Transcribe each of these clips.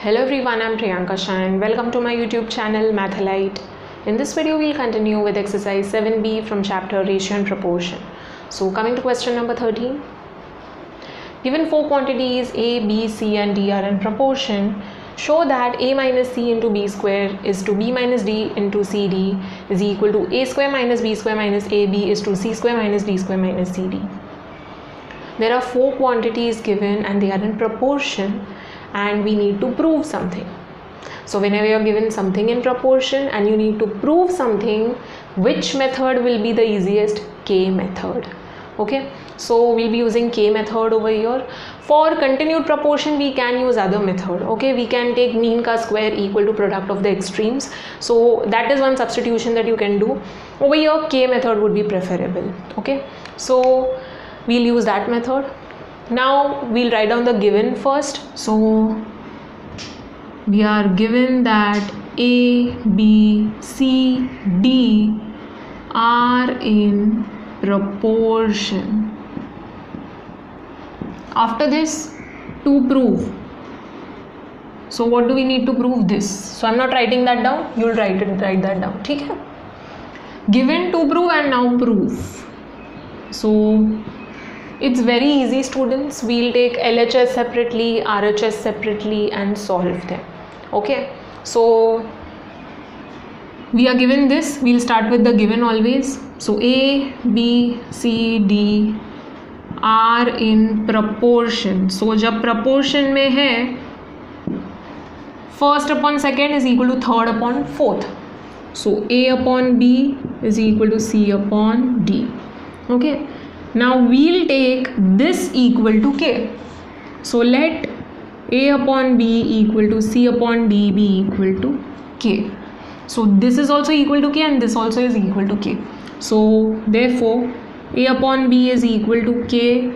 Hello everyone, I'm Priyanka Shah and welcome to my YouTube channel Mathalite. In this video we'll continue with exercise 7b from chapter Ratio and Proportion. So coming to question number 13. Given four quantities A, B, C and D are in proportion, show that A minus C into B square is to B minus D into CD is equal to A square minus B square minus AB is to C square minus D square minus CD. There are four quantities given and they are in proportion and we need to prove something. So whenever you are given something in proportion and you need to prove something, which method will be the easiest? K method. Okay, so we'll be using K method over here. For continued proportion we can use other method. Okay, we can take mean ka square equal to product of the extremes. So that is one substitution that you can do. Over here K method would be preferable. Okay, so we'll use that method. Now we'll write down the given first. So we are given that A, B, C, D are in proportion. After this, to prove. So what do we need to prove this? So I'm not writing that down. You'll write that down. Okay? Given to prove and now prove. So it's very easy, students. We'll take LHS separately, RHS separately and solve them. Okay, so we are given this. We'll start with the given always. So A, B, C, D are in proportion. So जब proportion में है, first upon second is equal to third upon fourth. So A upon B is equal to C upon D. Okay. Now we'll take this equal to K. So let A upon B equal to C upon D be equal to K. So this is also equal to K and this also is equal to K. So therefore A upon B is equal to K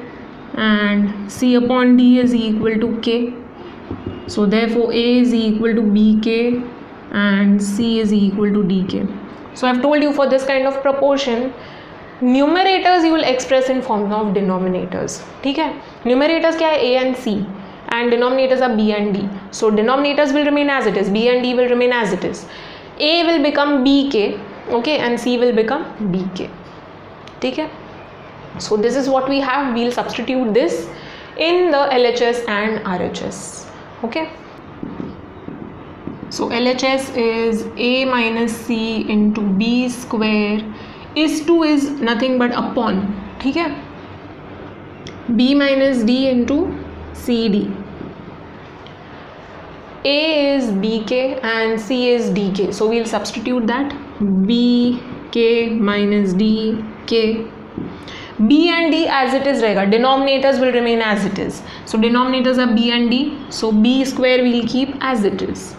and C upon D is equal to K. So therefore A is equal to BK and C is equal to DK. So I've told you for this kind of proportion, numerators you will express in form of denominators. ठीक है? Numerators क्या है? A and C and denominators are B and D. So denominators will remain as it is, B and D will remain as it is. A will become BK, okay, and C will become BK. ठीक है? So this is what we have. We'll substitute this in the LHS and RHS. Okay. So LHS is A minus C into B square is to is nothing but upon. ठीक है? B minus D into CD. A is BK and C is DK. So we'll substitute that. BK minus DK. B and D as it is रहेगा. Denominators will remain as it is. So denominators are B and D. So B square we'll keep as it is.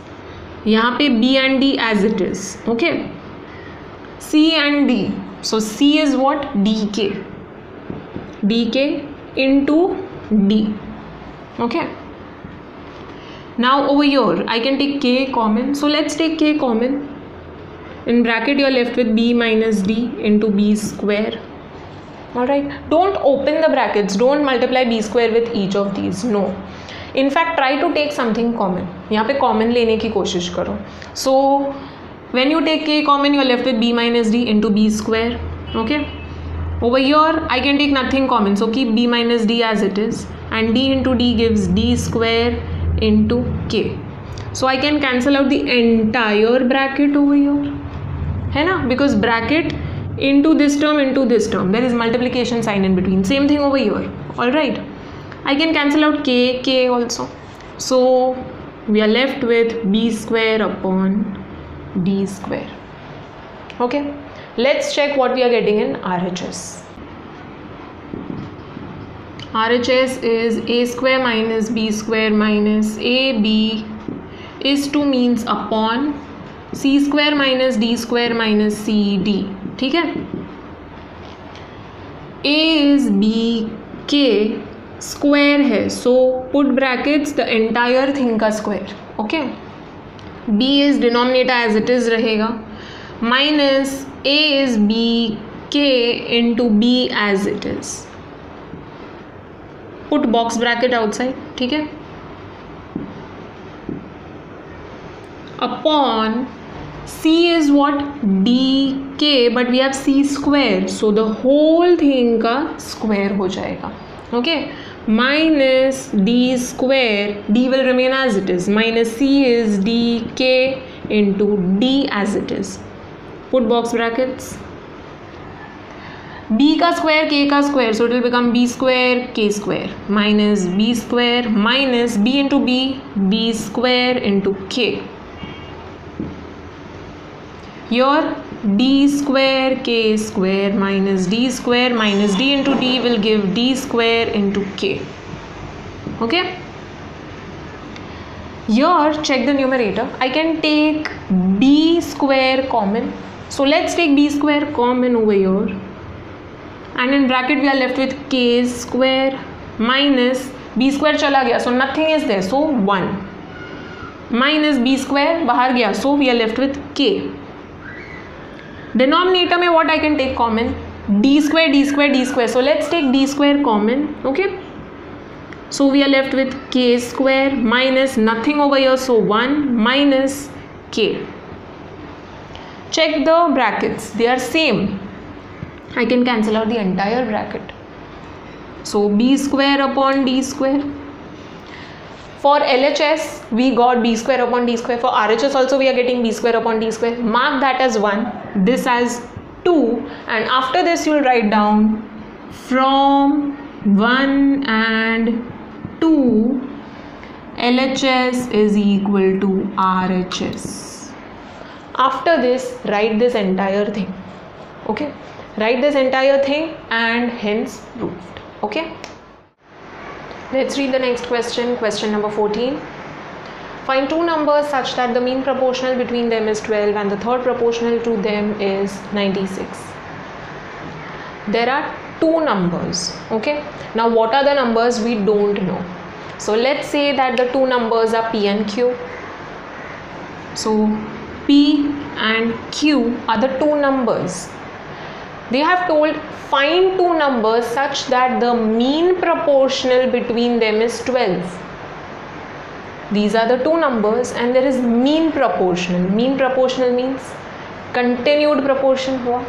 यहाँ पे B and D as it is. Okay. C and D. So C is what? DK. DK into D. Okay. Now over here I can take K common. So let's take K common. In bracket you are left with B minus D into B square. Alright. Don't open the brackets. Don't multiply B square with each of these. No. In fact try to take something common. यहाँ पे common लेने की कोशिश करो. So when you take K common, you are left with B minus D into B square. Okay. Over here, I can take nothing common. So keep B minus D as it is. And D into D gives D square into K. So I can cancel out the entire bracket over here. है ना? Because bracket into this term. There is multiplication sign in between. Same thing over here. Alright. I can cancel out K also. So we are left with B square upon D square. Okay, let's check what we are getting in RHS. RHS is A square minus B square minus AB is to means upon C square minus D square minus CD. ठीक है? A is BK square है, so put brackets the entire thing का square. Okay. B is denominator as it is रहेगा minus A is BK into B as it is. Put box bracket outside. ठीक है? upon c is what? dk, but we have c square, so the whole thing का square हो जाएगा. Okay, minus d square, d will remain as it is, minus c is dk into d as it is. Put box brackets. b का square k का square, so it will become b square k square minus b square minus b into b square into k. Here d square k square minus d into d will give d square into k. Okay, here check the numerator. I can take b square common, so let's take b square common over here, and in bracket we are left with k square minus b square चला गया, so nothing is there, so 1 minus b square बाहर गया, so we are left with k. Denominator में what I can take common? d square, so let's take d square common. Okay, so we are left with k square minus nothing over here, so 1 minus k. Check the brackets, they are same. I can cancel out the entire bracket, so b square upon d square. For LHS we got b square upon d square. For RHS also we are getting b square upon d square. Mark that as 1, this as 2, and after this you will write down from 1 and 2 LHS is equal to RHS. After this write this entire thing. Okay, write this entire thing and hence proved. Okay, let's read the next question. Question number 14. Find two numbers such that the mean proportional between them is 12 and the third proportional to them is 96. There are two numbers. Okay, now what are the numbers? We don't know. So let's say that the two numbers are p and q. So p and q are the two numbers. They have told find two numbers such that the mean proportional between them is 12. These are the two numbers and there is mean proportional. Mean proportional means continued proportion हुआ.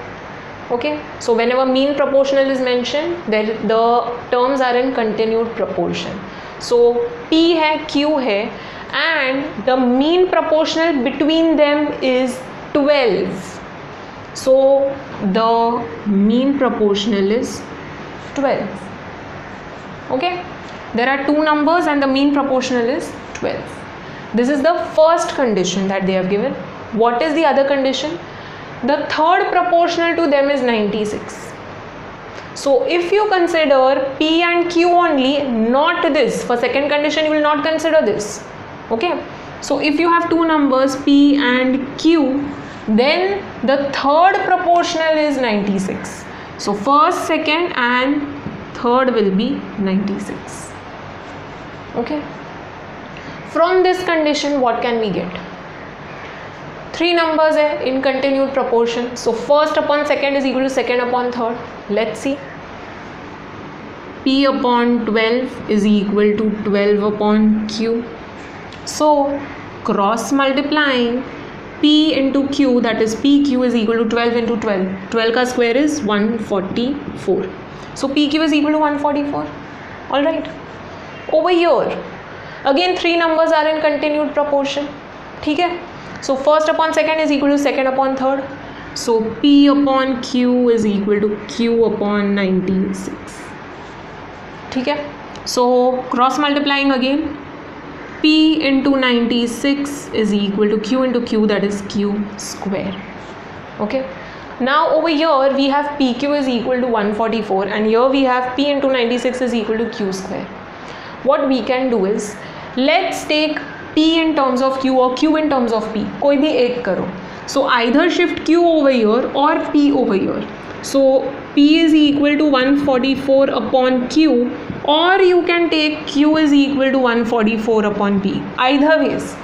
Okay, so whenever mean proportional is mentioned, then the terms are in continued proportion. So p है, q है, and the mean proportional between them is 12. So the mean proportional is 12. Okay, there are two numbers and the mean proportional is 12. This is the first condition that they have given. What is the other condition? The third proportional to them is 96. So if you consider p and q only, not this, for second condition you will not consider this. Okay, so if you have two numbers p and q, then the third proportional is 96. So first, second and third will be 96. Okay, from this condition what can we get? Three numbers hai in continued proportion, so first upon second is equal to second upon third. Let's see. P upon 12 is equal to 12 upon q. So cross multiplying p into q, that is pq is equal to 12 into 12. 12 ka square is 144. So pq is equal to 144. Alright. Over here again three numbers are in continued proportion. ठीक है. So first upon second is equal to second upon third. So p upon q is equal to q upon 96. ठीक है. So cross multiplying again, p into 96 is equal to q into q, that is q square. Okay, now over here we have pq is equal to 144 and here we have p into 96 is equal to q square. What we can do is, let's take p in terms of q or q in terms of p. कोई भी एक करो. So either shift q over here or p over here. So p is equal to 144 upon q, or you can take q is equal to 144 upon p. Either ways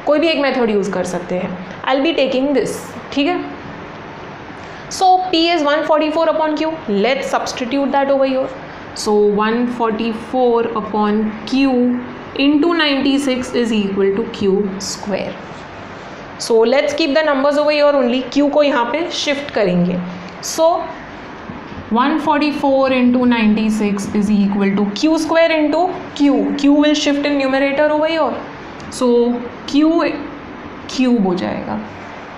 कोई भी एक method use कर सकते हैं. I'll be taking this. ठीक है. So p is 144 upon q. Let's substitute that over here. So 144 upon q into 96 is equal to q square. So let's keep the numbers over here only, q को यहाँ पे shift करेंगे. सो 144 into 96 is equal to q square into q. q will shift in numerator over here. So q cube हो जाएगा.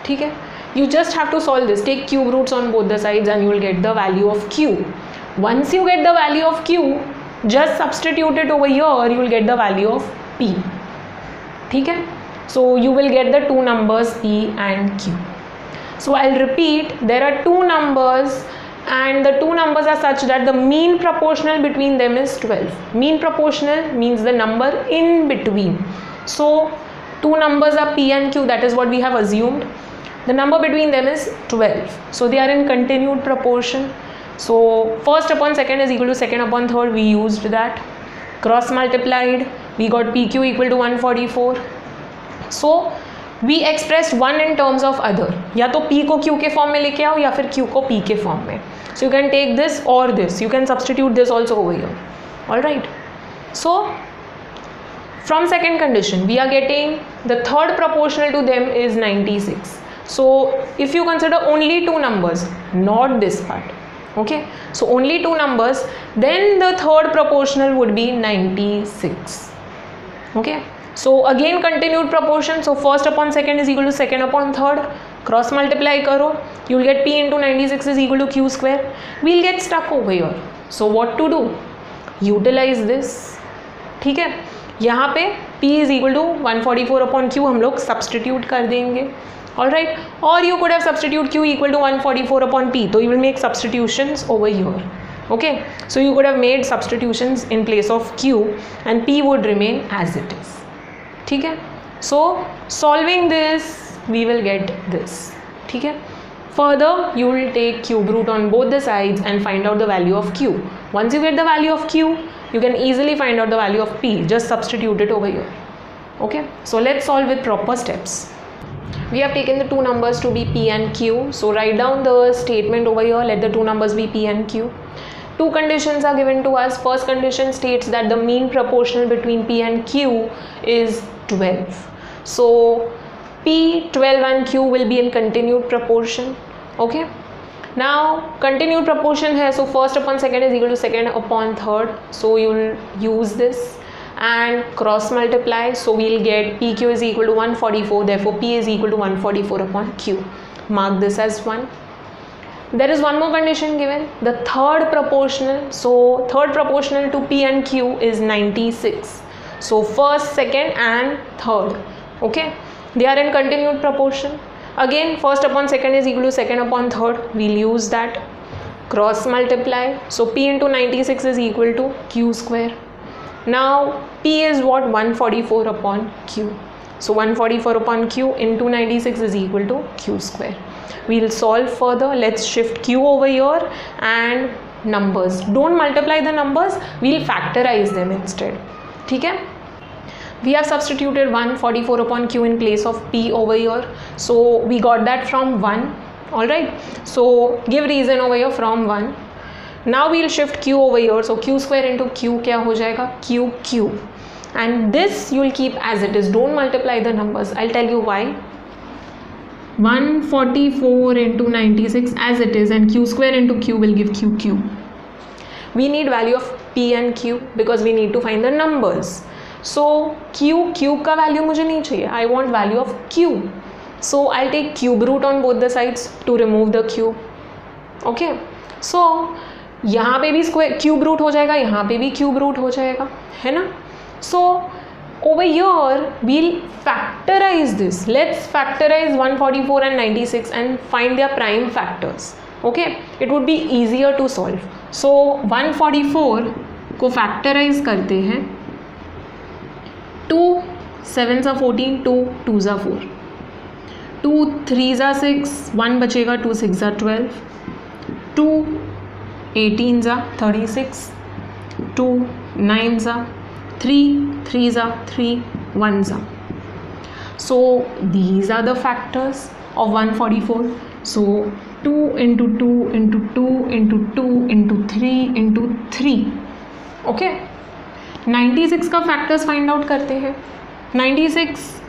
ठीक है. You just have to solve this. Take cube roots on both the sides and you will get the value of q. Once you get the value of q, just substitute it over here. You will get the value of p. ठीक है. So you will get the two numbers p and q. So I'll repeat. There are two numbers. And the two numbers are such that the mean proportional between them is 12. Mean proportional means the number in between. So two numbers are p and q, that is what we have assumed. The number between them is 12. So they are in continued proportion. So first upon second is equal to second upon third. We used that. Cross multiplied. We got pq equal to 144. So we expressed one in terms of other. या तो p को q के form में लेके आओ या फिर q को p के फॉर्म में. So you can take this or this. You can substitute this also over here. All right. So from second condition, we are getting the third proportional to them is 96. So if you consider only two numbers, not this part. Okay. So only two numbers, then the third proportional would be 96. Okay. So again continued proportion. So first upon second is equal to second upon third. Cross multiply करो. You will get p into 96 is equal to q square. We'll get stuck over here. So what to do? Utilize this. ठीक है. यहाँ पे p is equal to 144 upon q हम लोग substitute कर देंगे. Alright. Or you could have substitute q equal to 144 upon p. So you will make substitutions over here. Okay. So you could have made substitutions in place of q and p would remain as it is. ठीक है. So solving this we will get this. ठीक है. Further you will take cube root on both the sides and find out the value of q. Once you get the value of q, you can easily find out the value of p. Just substitute it over here. Okay. So let's solve with proper steps. We have taken the two numbers to be p and q. So write down the statement over here. Let the two numbers be p and q. Two conditions are given to us. First condition states that the mean proportional between p and q is 12. So p, 12 and q will be in continued proportion. Okay. Now continued proportion hai, so first upon second is equal to second upon third. So you will use this and cross multiply. So we will get pq is equal to 144. Therefore p is equal to 144 upon q. Mark this as 1. There is one more condition given, the third proportional. So third proportional to p and q is 96. So first, second and third. Okay. They are in continued proportion. Again first upon second is equal to second upon third. We'll use that. Cross multiply. So p into 96 is equal to q square. Now p is what? 144 upon q. So 144 upon q into 96 is equal to q square. We'll solve further. Let's shift q over here and numbers. Don't multiply the numbers. We'll factorize them instead. ठीक है. We have substituted 144 upon q in place of p over here. So we got that from 1. Alright. So give reason over here from 1. Now we'll shift q over here. So q square into q क्या हो जाएगा? q. And this you will keep as it is. Don't multiply the numbers. I'll tell you why. 144 into 96 as it is and q square into q will give q cube. We need value of p and q because we need to find the numbers. So q cube का value मुझे नहीं चाहिए. I want value of q. So I'll take cube root on both the sides to remove the cube. Okay. So यहाँ पे भी square cube root हो जाएगा, यहाँ पे भी cube root हो जाएगा, है ना? So over here we'll factorize this. Let's factorize 144 and 96 and find their prime factors. Okay. It would be easier to solve. So 144 को factorize करते हैं. 2 7s are 14, 2 2s are 4, 2 3s are 6, 1 बचेगा, 2 6s are 12, 2 18s are 36, 2 9s are 3, 3s are 3, 1s are. So these are the factors of 144. So 2 into 2 into 2 into 2 into 3 into 3. Okay. 96 का factors find out करते हैं. 96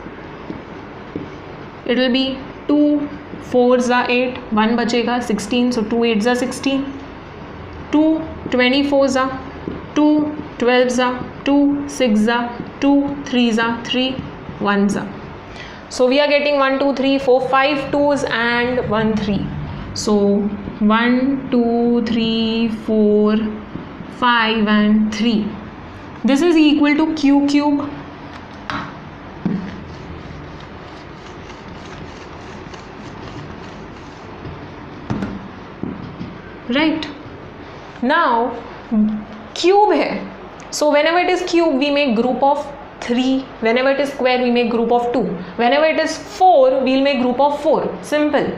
it will be 2 4s are 8, 1 बचेगा 16, so 2 8s are 16, 2 24s are 2 12s are 2 6s are 2 3s are 3 1s are. So we are getting 1 2 3 4 5 2s and 1 3. So 1 2 3 4 5 and 3. This is equal to q cube. Right. Now cube है, so whenever it is cube we make group of 3, whenever it is square we make group of 2, whenever it is 4 we'll make group of 4. Simple.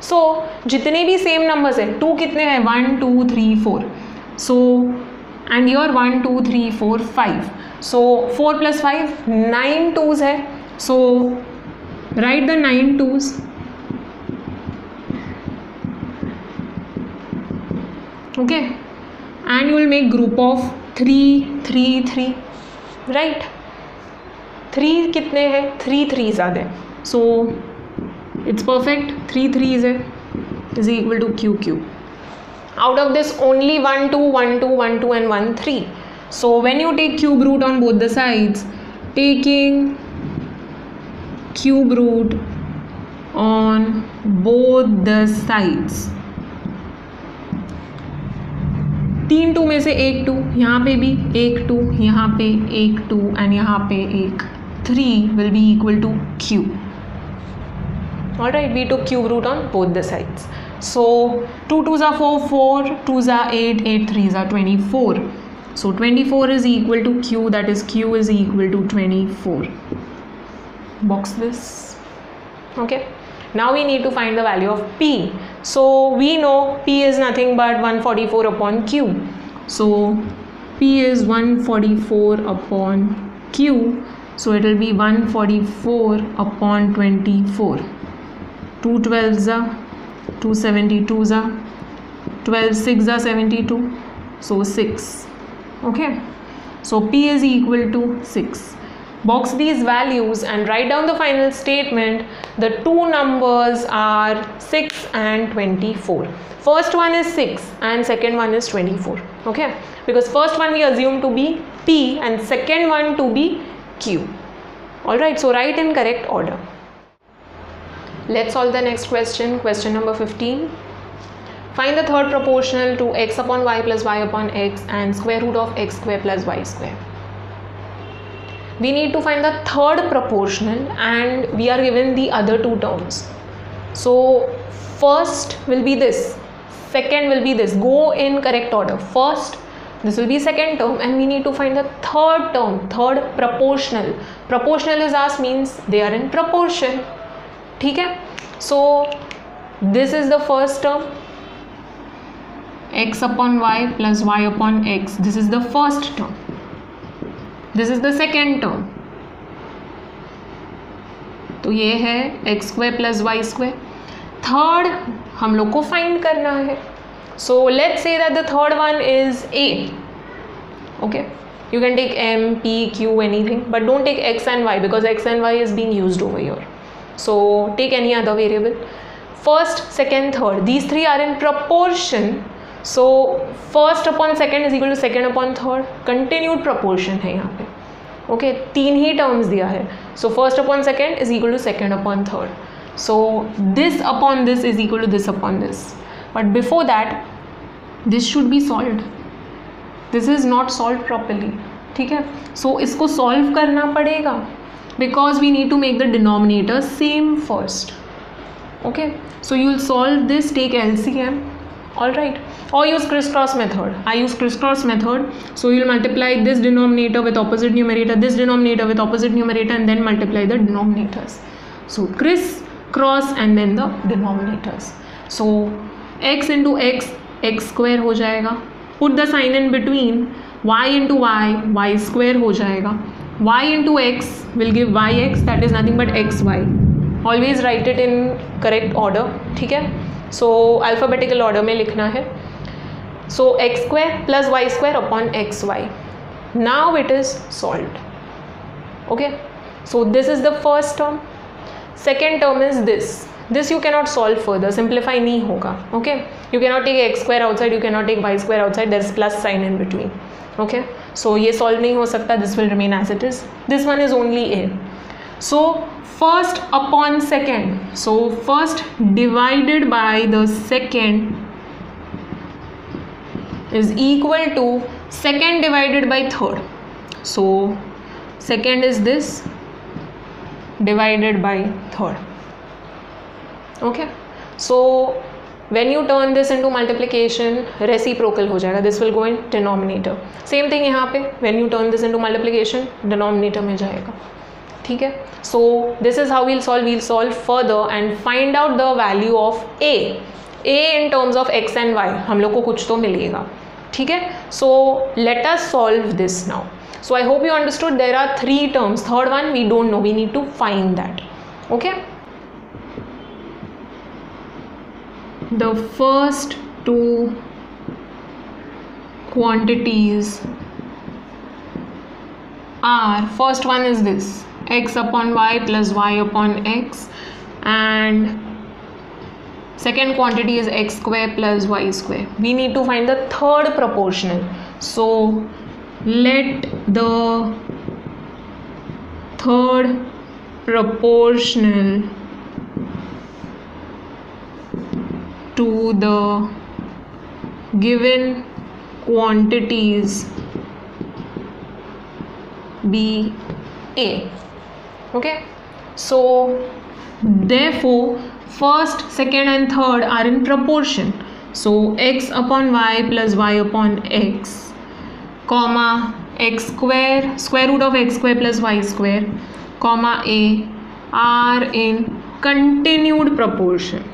So जितने भी same numbers है, 2 कितने हैं 1 2 3 4, so and here 1 2 3 4 5, so 4 plus 5 9 2s है, so write the 9 2s. Okay, and you will make group of 3 3 3, right? 3 कितने हैं 3 3s are there, so it's perfect. 3 3s is equal to q cube. Out of this only 1 2 1 2 1 2 and 1 3, so when you take cube root on both the sides, taking cube root on both the sides, 3 2 में से एक 2, यहाँ पे भी एक 2, यहाँ पे एक 2 एंड यहाँ पे एक 3 will be equal to q. Alright, we took cube root on both the sides. So 2 2s are 4 4 2s are 8 8 3s are 24. So 24 is equal to q, that is q is equal to 24. Box this. Okay. Now we need to find the value of p. So we know p is nothing but 144 upon q. So p is 144 upon q. So it will be 144 upon 24. 2 12s are 2 72s are 12 6 are 72. So 6. Okay. So p is equal to 6. Box these values and write down the final statement. The two numbers are 6 and 24. First one is 6 and second one is 24. Okay, because first one we assume to be p and second one to be q. Alright, so write in correct order. Let's solve the next question. Question number 15. Find the third proportional to x upon y plus y upon x and square root of x square plus y square. We need to find the third proportional and we are given the other two terms. So first will be this, second will be this. Go in correct order. First this will be second term and we need to find the third term, third proportional. Proportional is asked means they are in proportion. ठीक है? So this is the first term, x upon y plus y upon x. This is the first term. This is the second term. तो ये है x square plus y square. Third हम लोग को find करना है. So let's say that the third one is a. Okay, you can take m, p, q, anything, but don't take x and y because x and y is being used over here. So take any other variable. First, second, third, these three are in proportion. So first upon second is equal to second upon third. Continued proportion है यहाँ पे. Okay, तीन ही terms दिया है. So first upon second is equal to second upon third. So this upon this is equal to this upon this. But before that, this should be solved. This is not solved properly. ठीक है. So इसको solve करना पड़ेगा because we need to make the denominator same first. Okay. So you will solve this. Take LCM. Alright, or use crisscross method. I use crisscross method. So you will multiply this denominator with opposite numerator, this denominator with opposite numerator, and then multiply the denominators. So crisscross and then the denominators. So x into x, x square हो जाएगा. Put the sign in between. Y into y, y square हो जाएगा. Y into x will give yx, that is nothing but xy. Always write it in correct order. ठीक है. So alphabetical order में लिखना है. So x square plus y square upon xy. Now it is solved. Okay. So this is the first term. Second term is this you cannot solve further, simplify नहीं होगा. Okay, you cannot take X square outside, you cannot take Y square outside, there is plus sign in between. Okay, so ये solve नहीं हो सकता, this will remain as it is. This one is only A. So first upon second, so first divided by the second is equal to second divided by third. So second is this divided by third. Okay, so when you turn this into multiplication, reciprocal हो जाएगा, this will go in denominator. Same thing यहाँ पे, when you turn this into multiplication, denominator में जाएगा. ठीक है, so this is how we'll solve further and find out the value of a in terms of x and y. हम लोग को कुछ तो मिलेगा. ठीक है, so let us solve this now. So I hope you understood there are 3 terms. Third one we don't know, we need to find that. Okay, the first 2 quantities are, first one is this x upon y plus y upon x, and second quantity is x square plus y square. We need to find the third proportional. So let the third proportional to the given quantities be a. Okay, so therefore first, second and third are in proportion. So x upon y plus y upon x, comma x square, square root of x square plus y square, comma a are in continued proportion.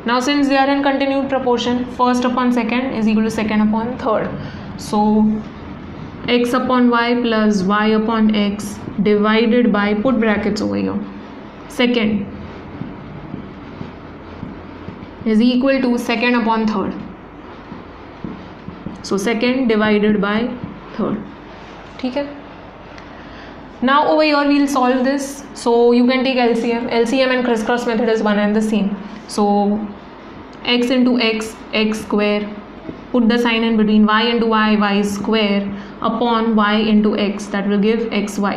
Now since they are in continued proportion, first upon second is equal to second upon third. So x upon y plus y upon x divided by, put brackets over here, second is equal to second upon third. So second divided by third. ठीक है, now over here we'll solve this. So you can take LCM and crisscross method is one and the same. So x into x, x square, put the sign in between, y into y, y square upon y into x, that will give xy.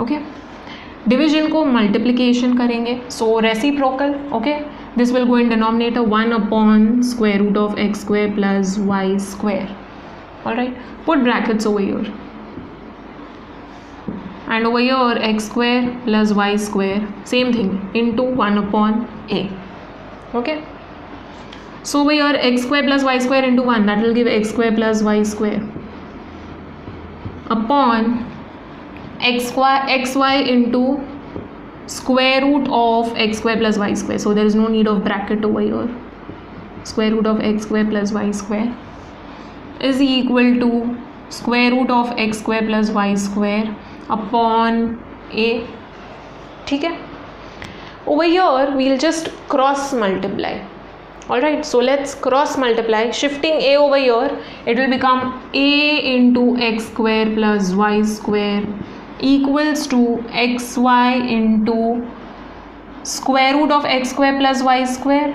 Okay, division को multiplication करेंगे, so reciprocal. Okay, this will go in denominator, 1 upon square root of x square plus y square. Alright, put brackets over here, and over here x square plus y square, same thing, into 1 upon a. Okay, so over here x square plus y square into 1, that will give x square plus y square upon xy into square root of x square plus y square. So there is no need of bracket over here. Square root of x square plus y square is equal to square root of x square plus y square upon a. ठीक है, over here we'll just cross multiply. Alright, so let's cross multiply. Shifting a over here, it will become a into x square plus y square equals to xy into square root of x square plus y square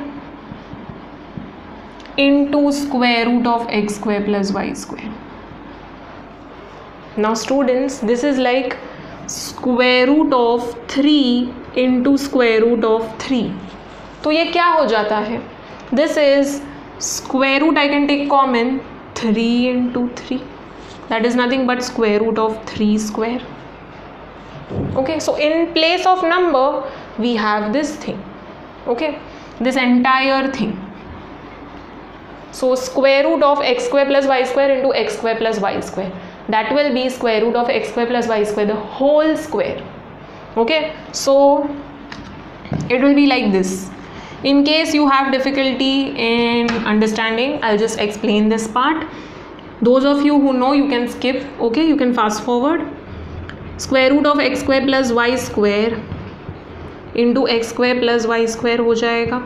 into square root of x square plus y square. Now students, this is like square root of 3 into square root of 3. तो ये क्या हो जाता है? This is square root, I can take common, 3 into 3. That is nothing but square root of 3 square. Okay, so in place of number we have this thing. Okay, this entire thing. So square root of x square plus y square into x square plus y square, that will be square root of x square plus y square, the whole square. Okay, so it will be like this. In case you have difficulty in understanding, I'll just explain this part. Those of you who know, you can skip. Okay, you can fast forward. Square root of x square plus y square into x square plus y square हो जाएगा.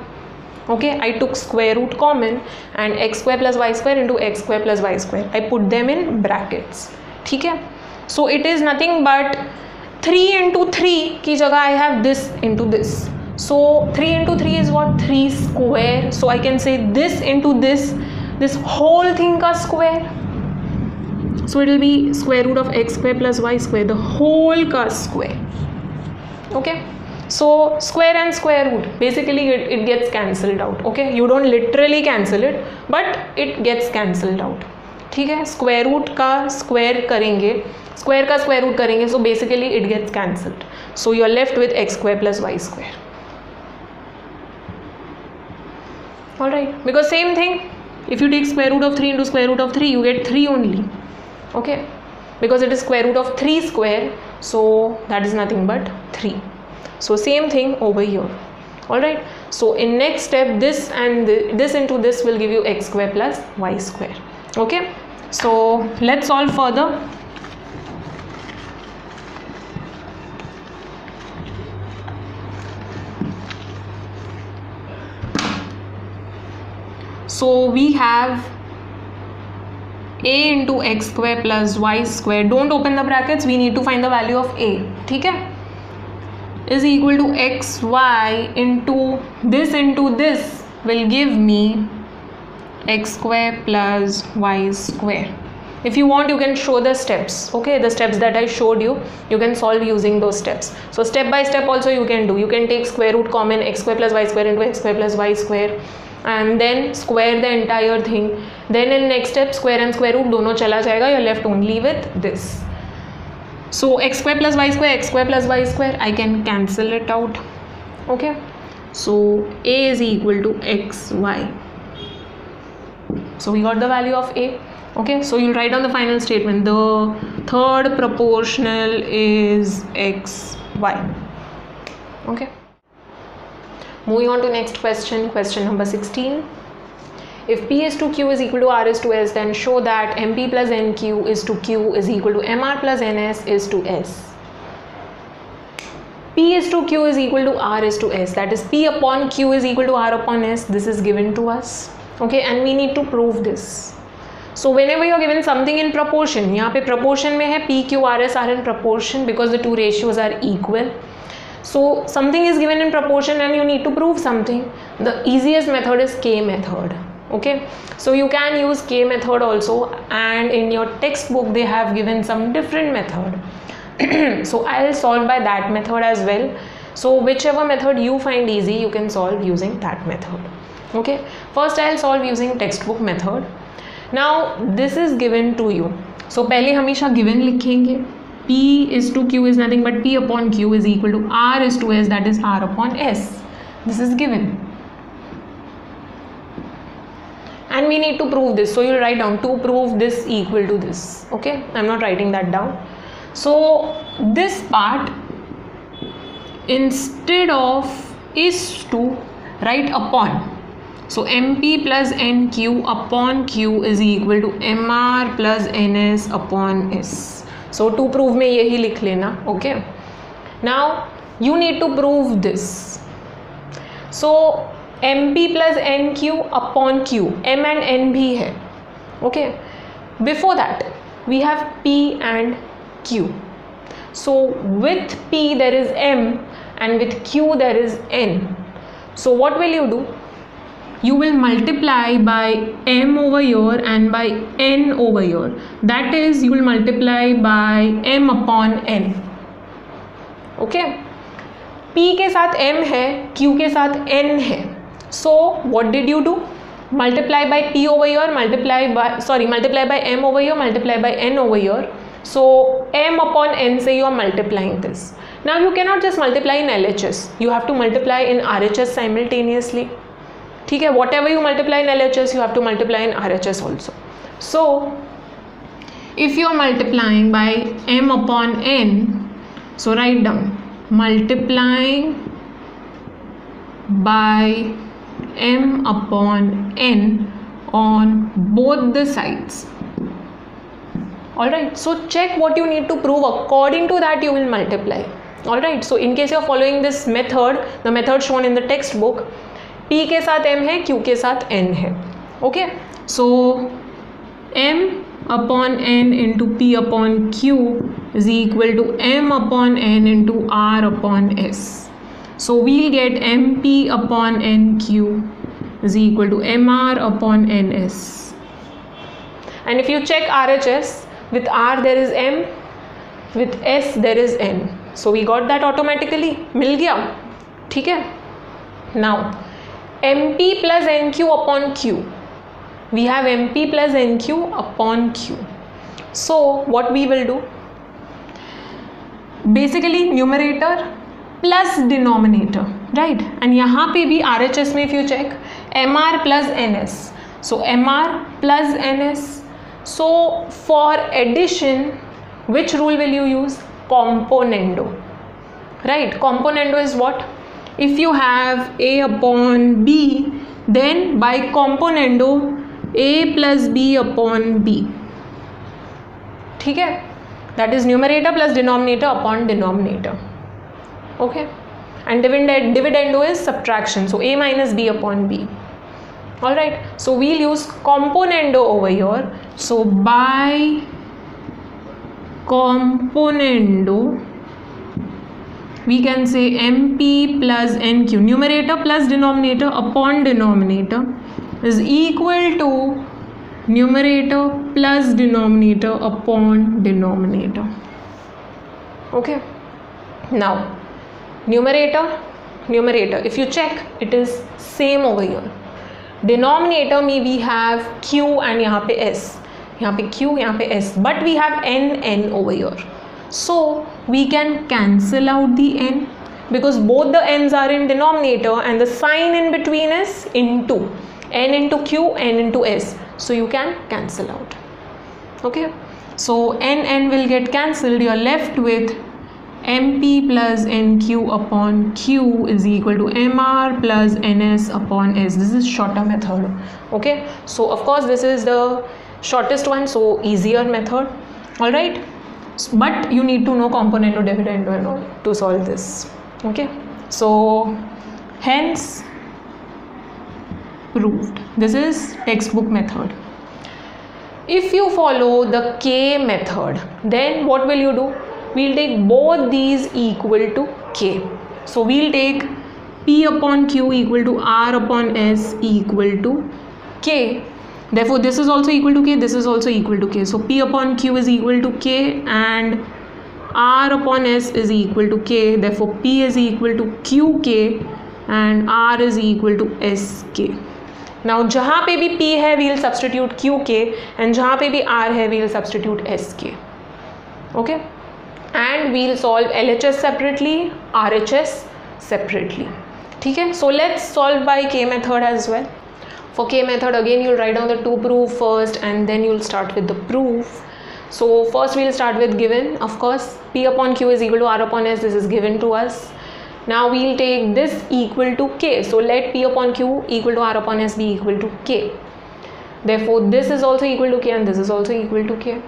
Okay, I took square root common and x square plus y square into x square plus y square. I put them in brackets. ठीक है, So it is nothing but 3 into 3 की जगह I have this into this. So 3 into 3 is what? 3 square. So I can say this into this whole thing का square. So it will be square root of x square plus y square, the whole का square. Okay. So square and square root, basically it gets cancelled out. Okay, you don't literally cancel it, but it gets cancelled out. ठीक है, square root का square करेंगे, square का square root करेंगे, so basically it gets cancelled. So you are left with x square plus y square. Alright, because same thing, if you take square root of 3 into square root of 3, you get 3 only. Okay, because it is square root of 3 square, so that is nothing but 3. So same thing over here. Alright, so in next step, this and this into this will give you x square plus y square. Okay, so let's solve further. So we have a into x square plus y square, don't open the brackets, we need to find the value of a, ठीक है, is equal to xy into this will give me x square plus y square. If you want, you can show the steps. Okay, the steps that I showed you, you can solve using those steps. So step by step also you can do. You can take square root common, x square plus y square into x square plus y square, and then square the entire thing. Then in next step, square and square root दोनों चला जाएगा, you're left only with this. So x square plus y square, x square plus y square, I can cancel it out. Okay, so a is equal to xy. So we got the value of a. Okay, so you'll write down the final statement. The third proportional is xy. Okay. Moving on to next question, question number 16. If P is to Q is equal to R is to S, then show that MP plus NQ is to Q is equal to MR plus NS is to S. P is to Q is equal to R is to S. That is P upon Q is equal to R upon S. This is given to us. Okay, and we need to prove this. So whenever you are given something in proportion, यहाँ पे proportion में है P, Q, R, S are in proportion because the two ratios are equal. So something is given in proportion and you need to prove something. The easiest method is K method. Okay, so you can use K method also, and in your textbook they have given some different method. So I'll solve by that method as well. So whichever method you find easy, you can solve using that method. Okay, first I'll solve using textbook method. Now this is given to you. So पहले हमेशा given लिखेंगे. P is to Q is nothing but P upon Q is equal to R is to S, that is R upon S. This is given. And we need to prove this. So you'll write down to prove this equal to this. Okay, I'm not writing that down. So this part, instead of is to, write upon. So MP plus NQ upon Q is equal to MR plus NS upon S. So to prove में यही लिख लेना. Okay. Now you need to prove this. So MP plus NQ upon Q, M and N भी है. Okay. Before that we have P and Q. So with P there is M and with Q there is N. So what will you do? You will multiply by M over here and by N over here. That is, you will multiply by M upon N. Okay. P के साथ M है, Q के साथ N है. So what did you do? Multiply by P over here, multiply by M over here, multiply by N over here. So M upon N say you are multiplying this. Now you cannot just multiply in LHS. You have to multiply in RHS simultaneously. ठीक है, whatever you multiply in LHS, you have to multiply in RHS also. So if you are multiplying by M upon N, so write down multiplying by M upon N on both the sides. Alright, so check what you need to prove. According to that you will multiply. Alright, so in case you are following this method, the method shown in the textbook, P के साथ M है, Q के साथ N है. Okay, so M upon n into p upon q is equal to m upon n into r upon s. So we'll get mp upon nq is equal to mr upon ns. And if you check RHS, with R there is m, with S there is n. So we got that automatically. मिल गया, ठीक है. Now mp plus nq upon q. We have mp plus nq upon q. So what we will do? Basically numerator plus denominator, right? And यहाँ पे भी RHS में if you check mr plus ns. So mr plus ns. So for addition, which rule will you use? Componendo, right? Componendo is what? If you have a upon b, then by componendo a plus b upon b, ठीक है? That is numerator plus denominator upon denominator, okay? And dividendo is subtraction, so a minus b upon b. Alright, so we'll use componendo over here. So by componendo we can say mp plus nq, numerator plus denominator upon denominator, is equal to numerator plus denominator upon denominator. Okay, now numerator, if you check, it is same over here. Denominator में we have q and यहाँ पे s, यहाँ पे q, यहाँ पे s, but we have n over here. So we can cancel out the n because both the n's are in denominator and the sign in between is into, n into q, n into s. So you can cancel out. Okay, so n will get cancelled. You are left with mp plus nq upon q is equal to mr plus ns upon s. This is shorter method. Okay, so of course this is the shortest one, so easier method. All right, but you need to know componendo, dividendo and all to solve this. Okay, so hence proved. This is textbook method. If you follow the K method, then what will you do? We'll take both these equal to K. So we'll take P upon Q equal to R upon S equal to K. Therefore this is also equal to K, this is also equal to K. So P upon Q is equal to K and R upon S is equal to K. Therefore P is equal to QK and R is equal to SK. Now जहाँ पे भी P है we'll substitute QK and जहाँ पे भी R है we'll substitute SK. Okay, and we'll solve LHS separately, RHS separately. ठीक है, so let's solve by K method as well. For K method again you'll write down the to prove first and then you'll start with the proof. So first we'll start with given. Of course P upon Q is equal to R upon S. This is given to us. Now we'll take this equal to K. So let P upon Q equal to R upon S be equal to K. Therefore this is also equal to K and this is also equal to K.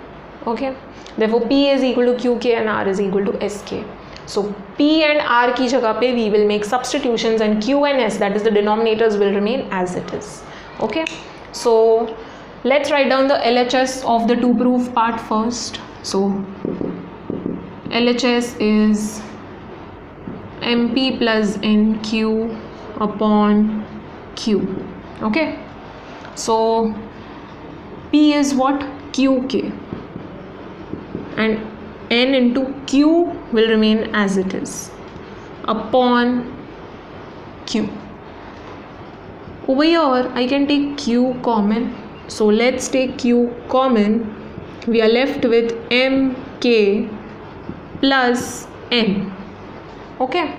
Okay, therefore P is equal to QK and R is equal to SK. So P and R की जगह पे we will make substitutions and Q and S, that is the denominators, will remain as it is. Okay, so let's write down the LHS of the to prove part first. So LHS is MP plus NQ upon Q. Okay, so P is what? QK and N into Q will remain as it is upon Q. Over here I can take Q common, so let's take Q common. We are left with MK plus N, okay,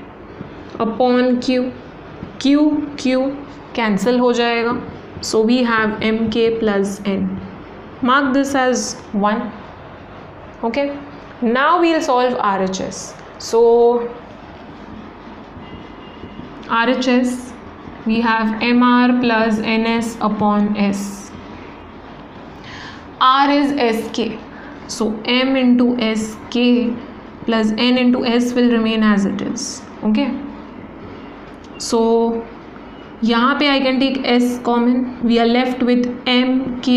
upon Q. Q cancel हो जाएगा, so we have MK plus N. Mark this as 1. Okay, now we'll solve RHS. So RHS we have MR plus NS upon S. R is SK, so M into SK plus N into S will remain as it is. Okay, so यहाँ पे I can take s common, we are left with mk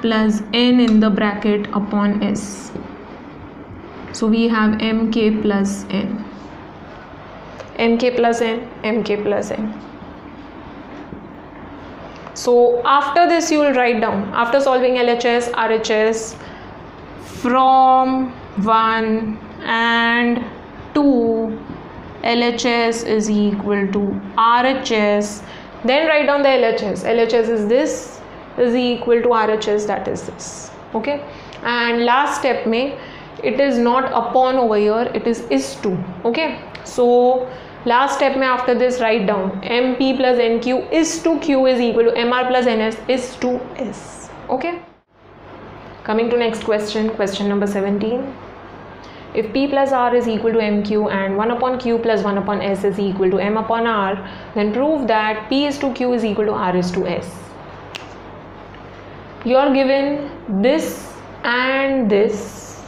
plus n in the bracket upon s. So we have mk plus n, mk plus n, mk plus n. So after this you will write down, after solving LHS, RHS from 1 and 2, LHS is equal to RHS. Then write down the LHS. LHS is this, is equal to RHS, that is this. Okay. And last step में it is not upon over here, it is to. Okay. So last step में after this write down MP plus NQ is to Q is equal to MR plus NS is to S. Okay. Coming to next question, question number 17. If P plus R is equal to MQ and 1 upon Q plus 1 upon S is equal to M upon R, then prove that P is to Q is equal to R is to S. You are given this and this,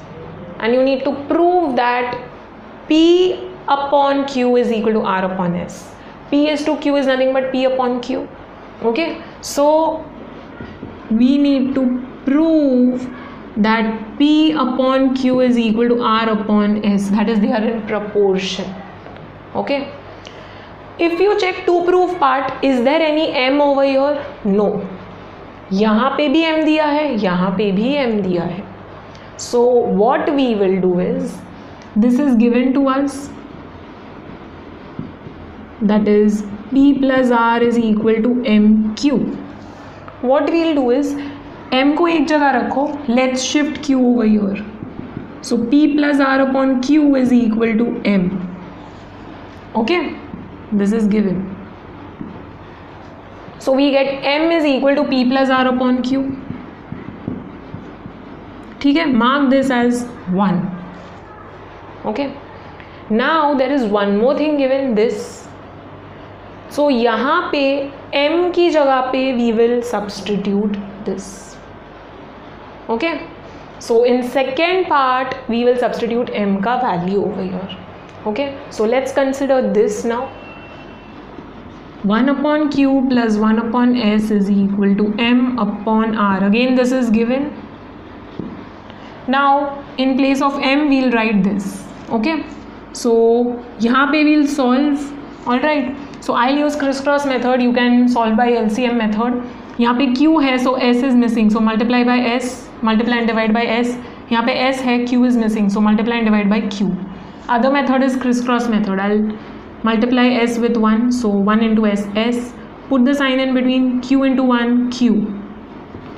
and you need to prove that P upon Q is equal to R upon S. P is to Q is nothing but P upon Q. Okay, so we need to prove that P upon Q is equal to R upon S, that is they are in proportion. Okay, if you check to prove part, is there any M over here? No. यहाँ पे भी M दिया है, यहाँ पे भी M दिया है. So what we will do is, this is given to us, that is P plus R is equal to MQ. What we will do is, M को एक जगह रखो, let's shift Q over here. So P plus R upon Q is equal to M. Okay, this is given. So we get M is equal to P plus R upon Q. ठीक है, mark this as 1. Okay, now there is one more thing given, this. So यहाँ पे M की जगह पे we will substitute this. Okay, so in second part we will substitute M का value over here. Okay, so let's consider this now. 1 upon Q plus 1 upon S is equal to M upon R. Again this is given. Now in place of M we'll write this. Okay, so यहाँ पे we'll solve. Alright, so I'll use crisscross method, you can solve by LCM method. यहाँ पे Q है, so S is missing, so multiply by S, multiply and divide by S. यहाँ पे S है, Q is missing, so multiply and divide by Q. Other method is crisscross method. I'll multiply S with 1, so 1 into S, S. Put the sign in between, Q into 1, Q.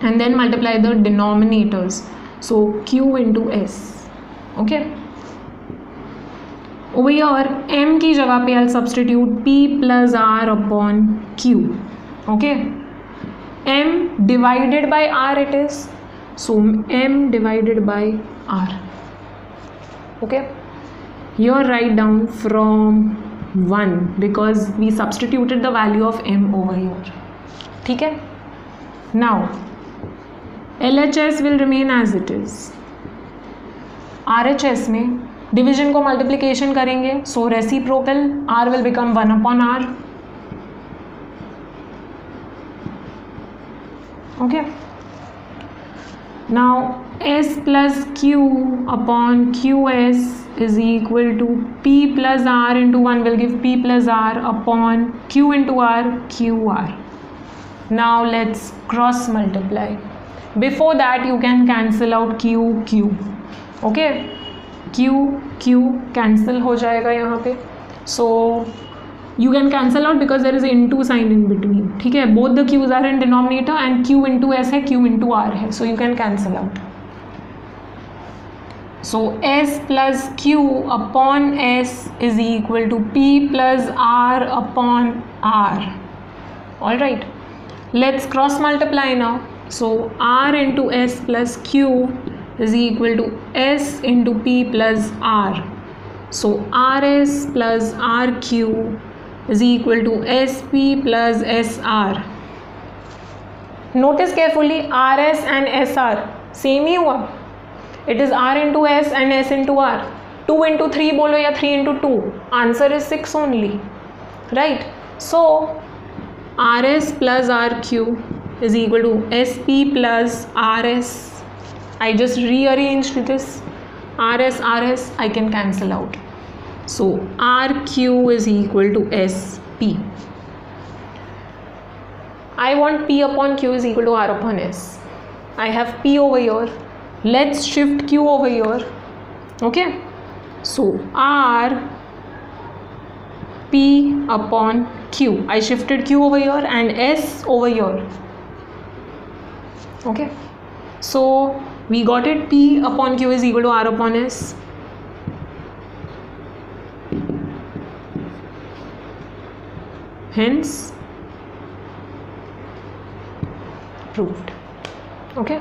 And then multiply the denominators, so Q into S. Okay. Over here, M की जगह पे I'll substitute P plus R upon Q. Okay. M divided by R it is, so M divided by R. Okay, here write down from 1 because we substituted the value of M over here. ठीक है, now LHS will remain as it is. RHS में division को multiplication करेंगे, so reciprocal R will become 1 upon R. Okay, now S plus Q upon QS is equal to P plus R into 1 will give P plus R upon Q into R, QR. Now let's cross multiply. Before that you can cancel out Q, Q. Okay, Q, Q cancel हो जाएगा यहाँ पे. So you can cancel out because there is into sign in between. ठीक है, both the Q's are in denominator and Q into S है, Q into R है, so you can cancel out. So S plus Q upon S is equal to P plus R upon R. All right, let's cross multiply now. So R into S plus Q is equal to S into P plus R. So RS plus RQ is equal to SP plus SR. Notice carefully, RS and SR same ही हुआ. It is R into S and S into R. 2 into 3 बोलो या 3 into 2. Answer is 6 only. Right? So RS plus RQ is equal to SP plus RS. I just rearranged this. RS I can cancel out. So RQ is equal to SP. I want P upon Q is equal to R upon S. I have P over here. Let's shift Q over here. Okay. So R P upon Q. I shifted Q over here and S over here. Okay. So we got it. P upon Q is equal to R upon S. Hence proved. Okay.